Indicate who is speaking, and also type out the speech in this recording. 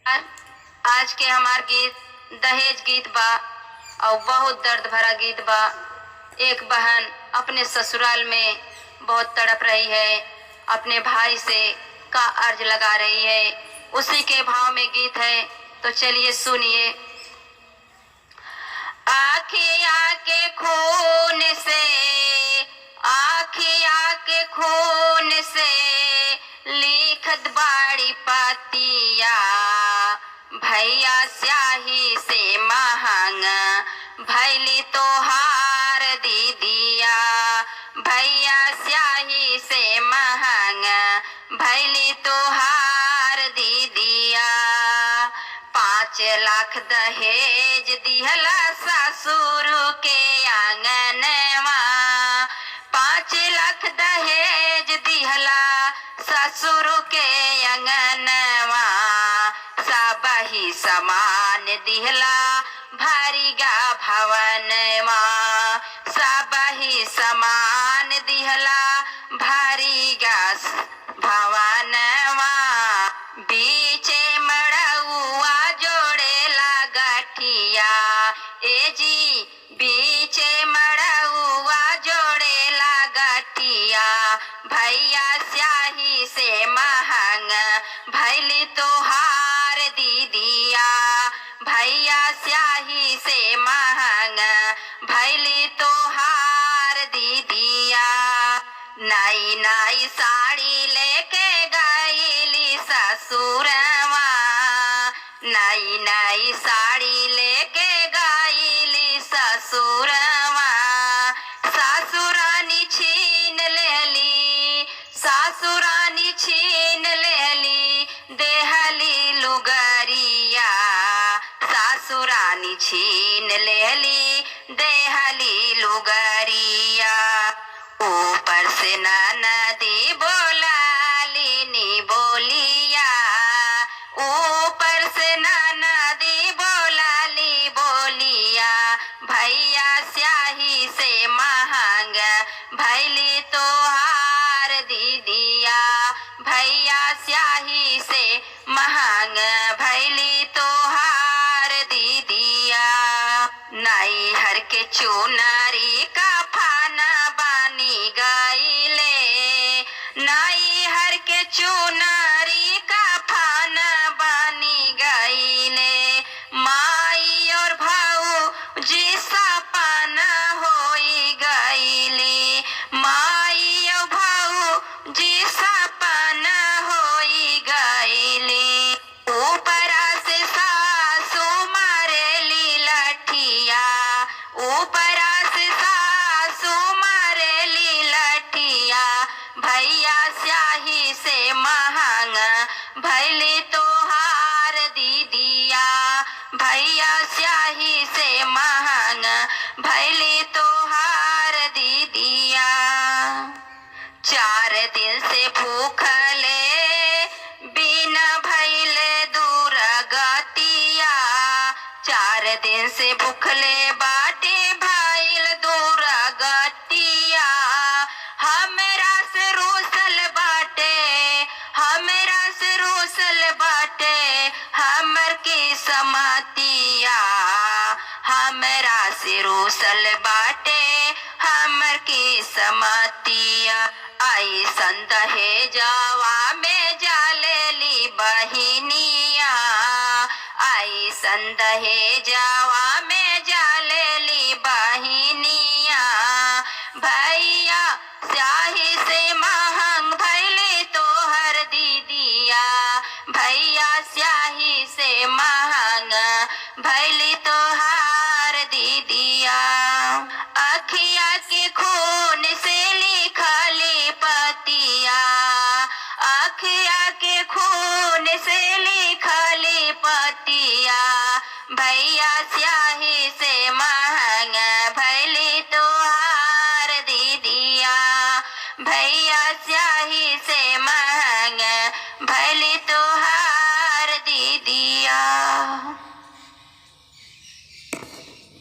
Speaker 1: आज के हमार गीत दहेज गीत बा और बहुत दर्द भरा गीत बा। एक बहन अपने ससुराल में बहुत तड़प रही है, अपने भाई से का अर्ज लगा रही है, उसी के भाव में गीत है। तो चलिए सुनिए। आखिया के खून से, आखिया के खून से लिखत बाड़ी पातिया, भैया स्याही से महंग भैली तोहार दीदिया, भैया स्याही से महंग भैली तोहार दीदिया। 5 लाख दहेज दिहला ससुर के आंगनवा, 5 लाख दहेज दिहला ससुर के अंगनवा, सबही समान दिहला भरिगा भवनवा, सबही समान दिहला भरिगा भवनवा। बीचे मड़उआ जोड़ेला गठिया, ए जी बीचे मड़उआ जोड़ेला गठिया, भैया स्याही से महंग भैली तोहार दीदिया, भैया स्याही से महंग भैली तोहार दीदिया। नई नई साड़ी लेके गईली ससुरवा, नई नई साड़ी लेके गईली ससुरवा, सासुरानी छीन लेली, सासुरानी छीन लेली देहली लुगरिया, सासुरानी छीन लेली देहली लुगरिया। ऊपर से ननदी बोलाली नी बोलिया, ऊपर से ननदी बोलाली बोलिया, भैया स्याही से महंग भैली तोहार दीदिया, भैया स्याही से महंग भैली तोहार दीदिया। नई हर के चुनरी का फाना बानी गईले, नई हर के चुनरी का फाना बानी गईले, माई और भाऊ जी सपना होई गईली, माई और भाऊ जी सपना होई गईली। ऊपरा से सासू मारेली लठिया, ऊपरा से सासू मारेली लठिया, भैया स्याही से महंग भैली तोहार दीदिया, भैया स्याही से महंग भैली तोहार दीदिया। 4 दिन से भूखले बिना भैले दूर गतिया, 4 दिन से भूखले बाटे भैल दूर गतिया, हमरा से रोसल बाटे, हमरा से रोसल बाटे हमर की समतिया, हमरा से रोसल बाटे हमर की समतिया। आई संदहे जावा में जालेली बहिनिया, आई संदहे जावा में जालेली बहिनिया, भैया स्याही से महंग भैली तोहर दीदिया, भैया स्याही से महंग भैली तोहार दीदिया। अखिया के खून से लिखली पतिया, अखिया के खून से लिखली पतिया, भैया स्याही से महंग भैली तोहार दीदिया, भैया